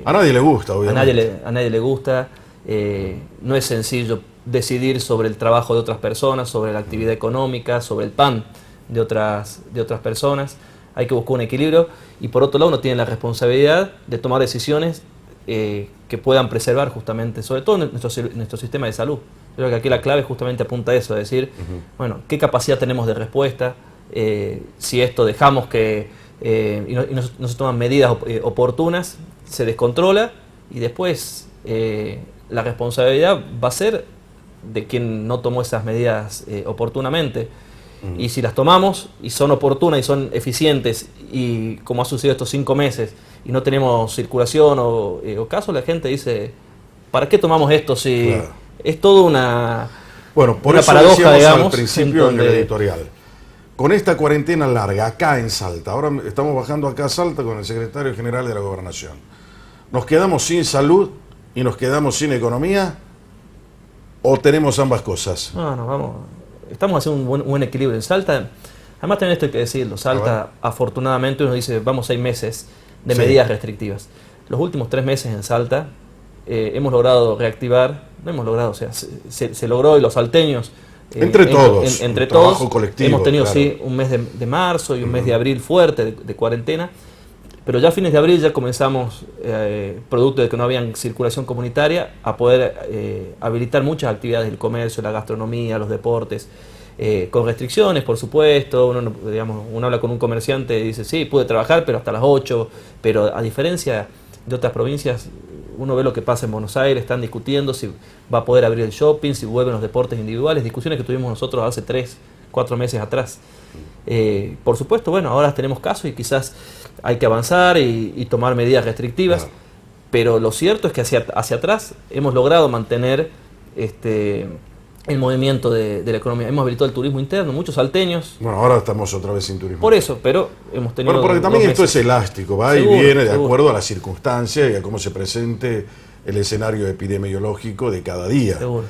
a nadie le gusta, obviamente. A nadie le gusta. No es sencillo decidir sobre el trabajo de otras personas, sobre la actividad económica, sobre el pan de otras personas. Hay que buscar un equilibrio y por otro lado uno tiene la responsabilidad de tomar decisiones que puedan preservar justamente, sobre todo nuestro sistema de salud. Yo creo que aquí la clave justamente apunta a eso, a decir, bueno, qué capacidad tenemos de respuesta, si esto dejamos que no se toman medidas oportunas, se descontrola y después la responsabilidad va a ser de quien no tomó esas medidas oportunamente. Y si las tomamos y son oportunas y son eficientes y como ha sucedido estos 5 meses y no tenemos circulación o caso, la gente dice, ¿para qué tomamos esto si es todo una, bueno, por una eso paradoja, digamos, al principio en el editorial? Con esta cuarentena larga acá en Salta, ahora estamos bajando acá a Salta con el secretario general de la Gobernación, ¿nos quedamos sin salud y nos quedamos sin economía o tenemos ambas cosas? No, vamos. Estamos haciendo un buen equilibrio en Salta. Además también esto hay que decirlo, Salta afortunadamente uno dice, vamos 6 meses de medidas restrictivas. Los últimos 3 meses en Salta hemos logrado reactivar, no hemos logrado, o sea, se logró y los salteños, entre todos, entre todos, colectivo, hemos tenido sí un mes de marzo y un mes de abril fuerte de cuarentena, pero ya a fines de abril ya comenzamos, producto de que no había circulación comunitaria, a poder habilitar muchas actividades del comercio, la gastronomía, los deportes, con restricciones, por supuesto. Uno habla con un comerciante y dice, sí, pude trabajar, pero hasta las 8, pero a diferencia de otras provincias, uno ve lo que pasa en Buenos Aires, están discutiendo si va a poder abrir el shopping, si vuelven los deportes individuales, discusiones que tuvimos nosotros hace 3, 4 meses atrás. Por supuesto, bueno, ahora tenemos casos y quizás hay que avanzar y tomar medidas restrictivas, pero lo cierto es que hacia atrás hemos logrado mantener el movimiento de la economía. Hemos habilitado el turismo interno, muchos salteños. Bueno, ahora estamos otra vez sin turismo. Por eso, pero hemos tenido... Bueno, porque también esto es elástico, va y viene de acuerdo a las circunstancias y a cómo se presente el escenario epidemiológico de cada día. Seguro.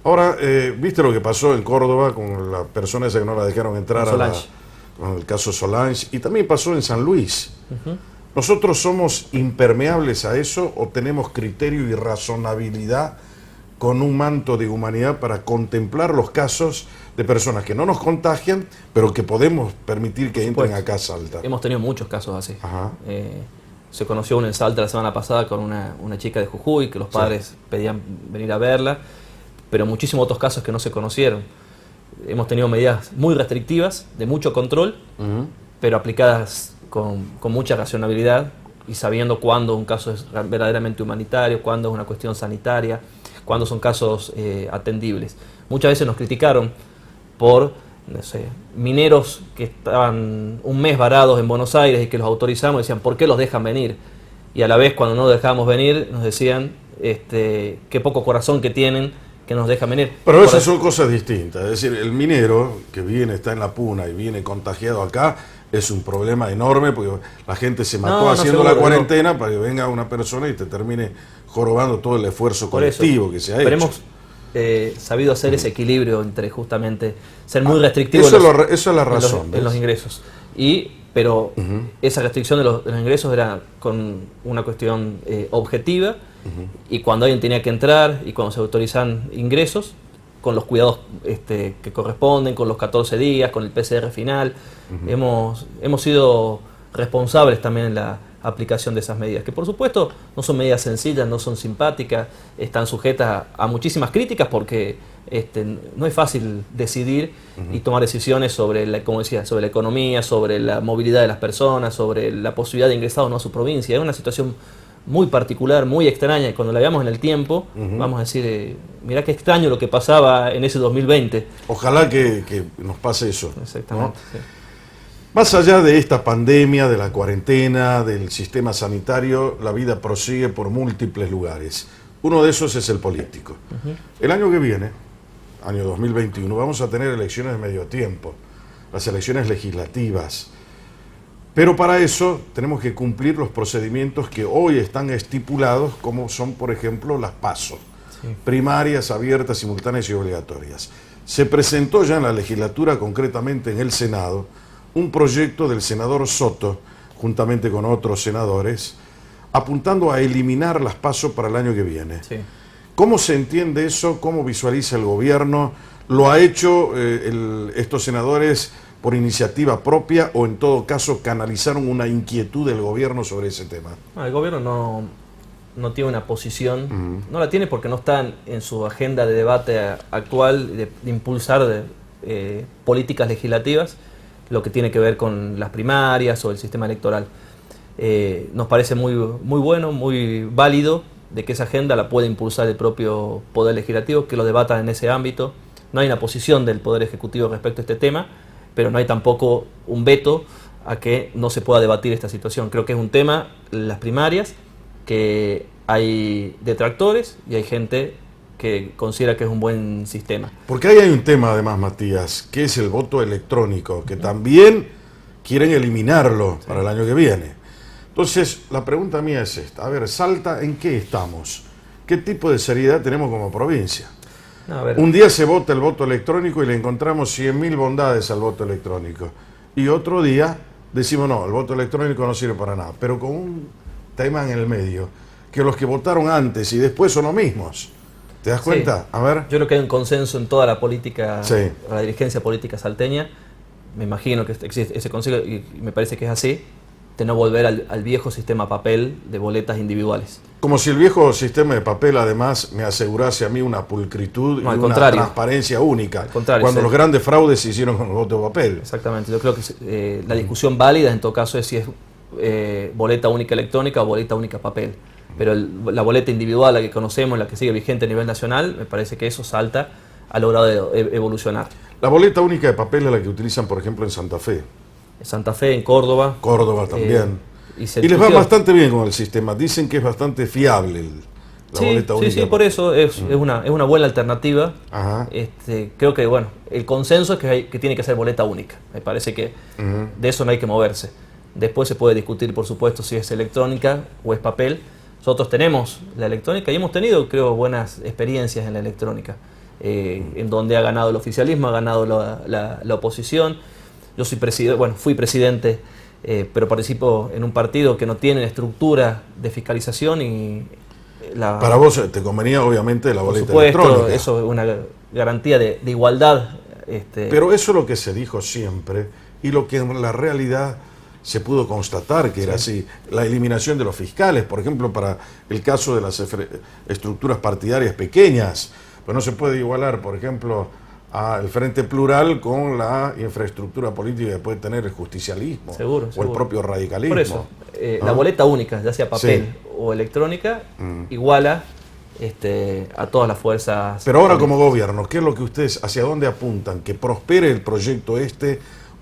Ahora, ¿viste lo que pasó en Córdoba con la persona esa que no la dejaron entrar con el caso Solange? Y también pasó en San Luis. ¿Nosotros somos impermeables a eso o tenemos criterio y razonabilidad con un manto de humanidad para contemplar los casos de personas que no nos contagian, pero que podemos permitir que entren acá a Salta? Hemos tenido muchos casos así. Se conoció uno en Salta la semana pasada con una chica de Jujuy, que los padres pedían venir a verla, pero muchísimos otros casos que no se conocieron. Hemos tenido medidas muy restrictivas, de mucho control, pero aplicadas con mucha racionalidad y sabiendo cuándo un caso es verdaderamente humanitario, cuándo es una cuestión sanitaria, cuándo son casos atendibles. Muchas veces nos criticaron por, no sé, mineros que estaban un mes varados en Buenos Aires y que los autorizamos, decían, ¿por qué los dejan venir? Y a la vez, cuando no los dejábamos venir, nos decían, qué poco corazón que tienen, que nos dejan venir. Pero esas son cosas distintas. Es decir, el minero que viene, está en la puna y viene contagiado acá, es un problema enorme porque la gente se mató haciendo la cuarentena para que venga una persona y te termine jorobando todo el esfuerzo colectivo que se ha hecho. Pero hemos sabido hacer ese equilibrio entre justamente ser muy restrictivos eso es la razón, en los ingresos. Pero esa restricción de los ingresos era con una cuestión objetiva y cuando alguien tenía que entrar y cuando se autorizan ingresos, con los cuidados que corresponden, con los 14 días, con el PCR final. Hemos sido responsables también aplicación de esas medidas, que por supuesto no son medidas sencillas, no son simpáticas, están sujetas a muchísimas críticas porque no es fácil decidir y tomar decisiones sobre como decía, sobre la economía, sobre la movilidad de las personas, sobre la posibilidad de ingresar o no a su provincia. Es una situación muy particular, muy extraña, y cuando la veamos en el tiempo, vamos a decir, mirá qué extraño lo que pasaba en ese 2020. Ojalá que nos pase eso. Exactamente, ¿no? sí. Más allá de esta pandemia, de la cuarentena, del sistema sanitario, la vida prosigue por múltiples lugares. Uno de esos es el político. El año que viene, año 2021, vamos a tener elecciones de medio tiempo, las elecciones legislativas. Pero para eso tenemos que cumplir los procedimientos que hoy están estipulados, como son, por ejemplo, las PASO, primarias, abiertas, simultáneas y obligatorias. Se presentó ya en la legislatura, concretamente en el Senado, un proyecto del senador Soto, juntamente con otros senadores, apuntando a eliminar las PASO para el año que viene. Sí. ¿Cómo se entiende eso? ¿Cómo visualiza el gobierno? ¿Lo ha hecho estos senadores por iniciativa propia o en todo caso canalizaron una inquietud del gobierno sobre ese tema? El gobierno no tiene una posición, no la tiene porque no está en su agenda de debate actual de impulsar políticas legislativas, lo que tiene que ver con las primarias o el sistema electoral. Nos parece muy bueno, muy válido de que esa agenda la pueda impulsar el propio Poder Legislativo, que lo debatan en ese ámbito. No hay una posición del Poder Ejecutivo respecto a este tema, pero no hay tampoco un veto a que no se pueda debatir esta situación. Creo que es un tema, las primarias, que hay detractores y hay gente que considera que es un buen sistema. Porque ahí hay un tema además, Matías, que es el voto electrónico, que también quieren eliminarlo para el año que viene. Entonces, la pregunta mía es esta. A ver, Salta, ¿en qué estamos? ¿Qué tipo de seriedad tenemos como provincia? No, a ver. Un día se vota el voto electrónico y le encontramos 100.000 bondades al voto electrónico. Y otro día decimos, no, el voto electrónico no sirve para nada. Pero con un tema en el medio, que los que votaron antes y después son los mismos. ¿Te das cuenta? Sí. A ver. Yo creo que hay un consenso en toda la política, Sí. la dirigencia política salteña. Me imagino que existe ese consejo y me parece que es así, de no volver al viejo sistema papel de boletas individuales. Como si el viejo sistema de papel además me asegurase a mí una pulcritud y una transparencia única. Al contrario, cuando los grandes fraudes se hicieron con el voto de papel. Exactamente. Yo creo que la discusión válida en todo caso es si es boleta única electrónica o boleta única papel. Pero la boleta individual, la que conocemos, la que sigue vigente a nivel nacional, me parece que eso Salta ha logrado evolucionar. La boleta única de papel es la que utilizan, por ejemplo, en Santa Fe. En Santa Fe, en Córdoba. Córdoba también. Y les va bastante bien con el sistema. Dicen que es bastante fiable la boleta única. Sí, por eso es una buena alternativa. Ajá. Creo que bueno, el consenso es que tiene que ser boleta única. Me parece que de eso no hay que moverse. Después se puede discutir, por supuesto, si es electrónica o es papel. Nosotros tenemos la electrónica y hemos tenido, creo, buenas experiencias en la electrónica, en donde ha ganado el oficialismo, ha ganado la oposición. Yo fui presidente, pero participo en un partido que no tiene estructura de fiscalización y para vos te convenía obviamente la boleta electrónica. Por supuesto, eso es una garantía de igualdad. Pero eso es lo que se dijo siempre y lo que en la realidad se pudo constatar que era así. La eliminación de los fiscales, por ejemplo, para el caso de las estructuras partidarias pequeñas, pues no se puede igualar, por ejemplo, al Frente Plural con la infraestructura política que puede tener el justicialismo seguro. El propio radicalismo. Por eso, la boleta única, ya sea papel o electrónica, iguala a todas las fuerzas. Pero ahora como gobierno, ¿qué es lo que ustedes, hacia dónde apuntan? ¿Que prospere el proyecto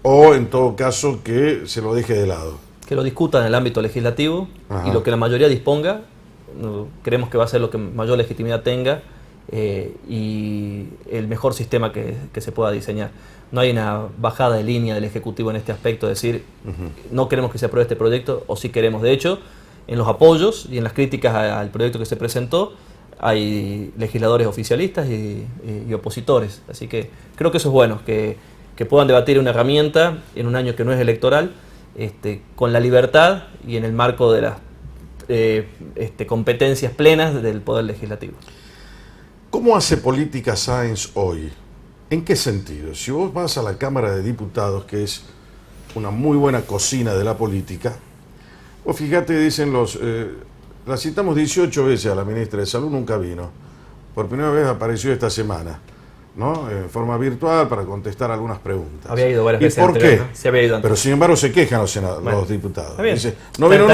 o en todo caso que se lo deje de lado? Que lo discutan en el ámbito legislativo. Ajá. Y lo que la mayoría disponga, creemos que va a ser lo que mayor legitimidad tenga y el mejor sistema que se pueda diseñar. No hay una bajada de línea del Ejecutivo en este aspecto, es decir, no queremos que se apruebe este proyecto o sí queremos. De hecho, en los apoyos y en las críticas al proyecto que se presentó, hay legisladores oficialistas y opositores. Así que creo que eso es bueno, que puedan debatir una herramienta en un año que no es electoral, con la libertad y en el marco de las competencias plenas del Poder Legislativo. ¿Cómo hace política Sáenz hoy? ¿En qué sentido? Si vos vas a la Cámara de Diputados, que es una muy buena cocina de la política, O fíjate, dicen la citamos 18 veces a la ministra de Salud, nunca vino. Por primera vez apareció esta semana, ¿no? En forma virtual para contestar algunas preguntas. Había ido varias veces. ¿Y por qué? ¿No? Sí, había ido antes. Pero sin embargo se quejan los Bueno, diputados. está bien. Dice, no vino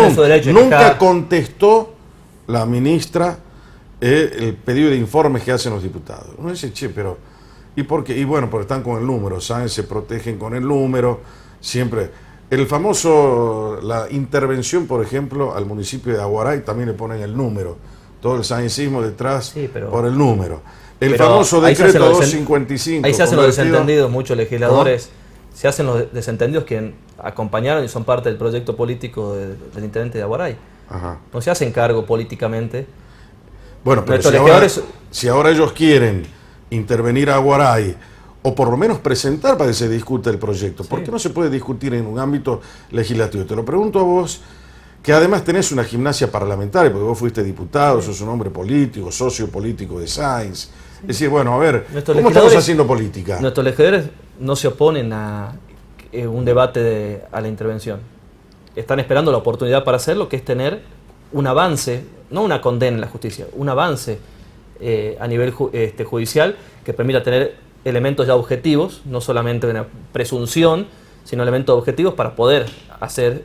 nunca contestó la ministra el pedido de informes que hacen los diputados. Uno dice, che, pero ¿y por qué? Y bueno, porque están con el número, ¿saben? Se protegen con el número, siempre. La intervención, por ejemplo, al municipio de Aguaray también le ponen el número. Todo el saincismo detrás por el número. El famoso decreto 255. Ahí se hacen los desentendidos, muchos legisladores se hacen los desentendidos que acompañaron y son parte del proyecto político del intendente de Aguaray. Ajá. No se hacen cargo políticamente. Bueno, pero si ahora ellos quieren intervenir a Aguaray, o por lo menos presentar para que se discuta el proyecto, ¿por qué no se puede discutir en un ámbito legislativo? Te lo pregunto a vos, que además tenés una gimnasia parlamentaria, porque vos fuiste diputado, sos un hombre político, socio político de Sáenz. Es decir, bueno, a ver, ¿cómo estamos haciendo política? Nuestros legisladores no se oponen a un debate a la intervención. Están esperando la oportunidad para hacerlo, que es tener un avance, no una condena en la justicia, un avance a nivel judicial que permita tener elementos ya objetivos, no solamente una presunción, sino elementos objetivos para poder hacer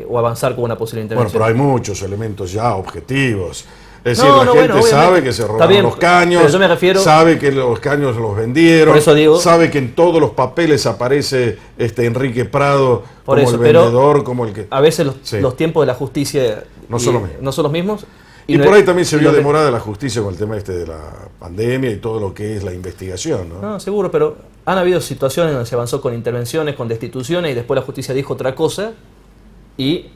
o avanzar con una posible intervención. Bueno, pero hay muchos elementos ya objetivos. Es decir, la gente sabe que se robaron los caños, pero yo me refiero, sabe que los caños los vendieron, por eso digo, sabe que en todos los papeles aparece Enrique Prado como el vendedor, como el que... A veces los tiempos de la justicia no son los mismos. Y por ahí también se vio demorada la justicia con el tema de la pandemia y todo lo que es la investigación, ¿no? No, seguro, pero han habido situaciones donde se avanzó con intervenciones, con destituciones y después la justicia dijo otra cosa y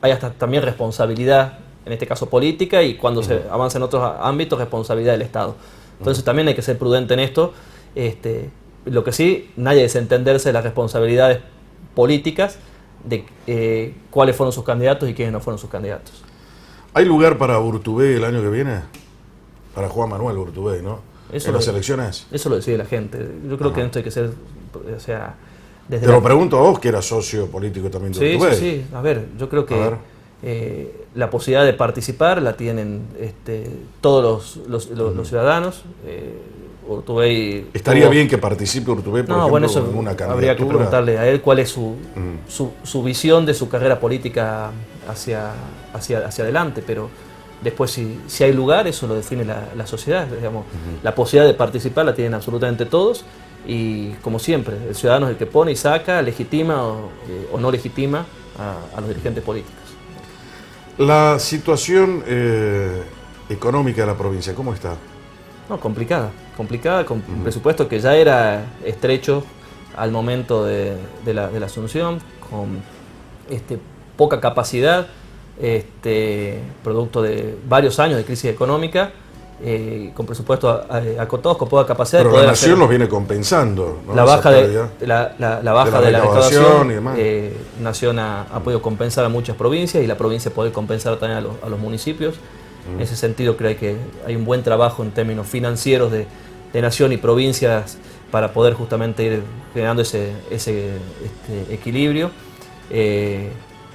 hay hasta también responsabilidad, en este caso política, y cuando se avanza en otros ámbitos, responsabilidad del Estado. Entonces también hay que ser prudente en esto. Lo que sí, nadie desentenderse de las responsabilidades políticas de cuáles fueron sus candidatos y quiénes no fueron sus candidatos. ¿Hay lugar para Urtubey el año que viene? Para Juan Manuel Urtubey, ¿no? Eso ¿En las elecciones? Eso lo decide la gente. Yo creo que en esto hay que ser... O sea, te lo pregunto a vos, que eras socio político también de Urtubey. Sí. A ver, yo creo que la posibilidad de participar la tienen todos los ciudadanos. Urtubey... ¿Estaría bien que participe Urtubey, por ejemplo, en una candidatura? Habría que preguntarle a él cuál es su visión de su carrera política hacia adelante, pero después si hay lugar, eso lo define la sociedad, digamos. La posibilidad de participar la tienen absolutamente todos y, como siempre, el ciudadano es el que pone y saca, legitima o no legitima a los dirigentes políticos. La situación económica de la provincia, ¿cómo está? No, complicada, con un presupuesto que ya era estrecho al momento de la asunción, con poca capacidad, producto de varios años de crisis económica, con presupuestos acotados, con poca capacidad. Pero de poder la nación los viene compensando, ¿no? La baja de la recaudación y demás. Nación ha podido compensar a muchas provincias y la provincia puede compensar también a los municipios. En ese sentido creo que hay un buen trabajo en términos financieros de nación y provincias para poder justamente ir generando ese equilibrio.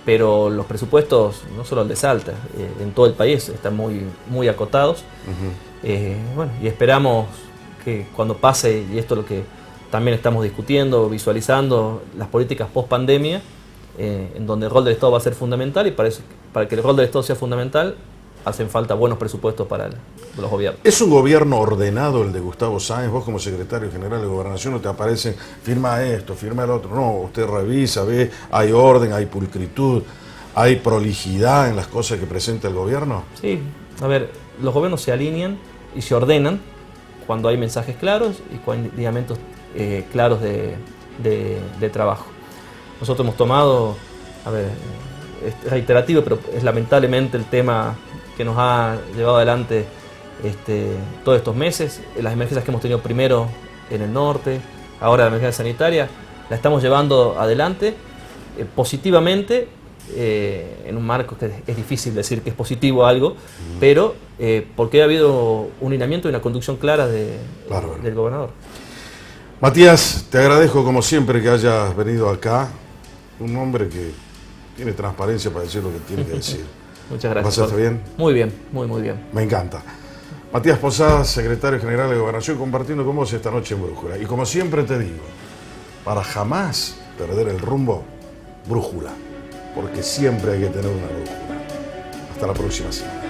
Pero los presupuestos, no solo el de Salta, en todo el país están muy acotados. Bueno, y esperamos que cuando pase, y esto es lo que también estamos discutiendo, visualizando, las políticas post pandemia, en donde el rol del Estado va a ser fundamental, y para que el rol del Estado sea fundamental, hacen falta buenos presupuestos para los gobiernos. ¿Es un gobierno ordenado el de Gustavo Sáenz? Vos como secretario general de Gobernación no te aparecen, firma esto, firma el otro. No, usted revisa, ve, hay orden, hay pulcritud, hay prolijidad en las cosas que presenta el gobierno. Sí, a ver, los gobiernos se alinean y se ordenan cuando hay mensajes claros y cuando hay lineamientos claros de trabajo. Nosotros hemos tomado, a ver, es reiterativo, pero es lamentablemente el tema que nos ha llevado adelante todos estos meses. Las emergencias que hemos tenido primero en el norte, ahora la emergencia sanitaria, la estamos llevando adelante positivamente, en un marco que es difícil decir que es positivo algo, pero porque ha habido un lineamiento y una conducción clara del gobernador. Matías, te agradezco como siempre que hayas venido acá, un hombre que tiene transparencia para decir lo que tiene que decir. Muchas gracias. ¿Pasaste bien? Muy bien, muy bien. Me encanta. Matías Posadas, secretario general de Gobernación, compartiendo con vos esta noche en Brújula. Y como siempre te digo, para jamás perder el rumbo, brújula. Porque siempre hay que tener una brújula. Hasta la próxima semana.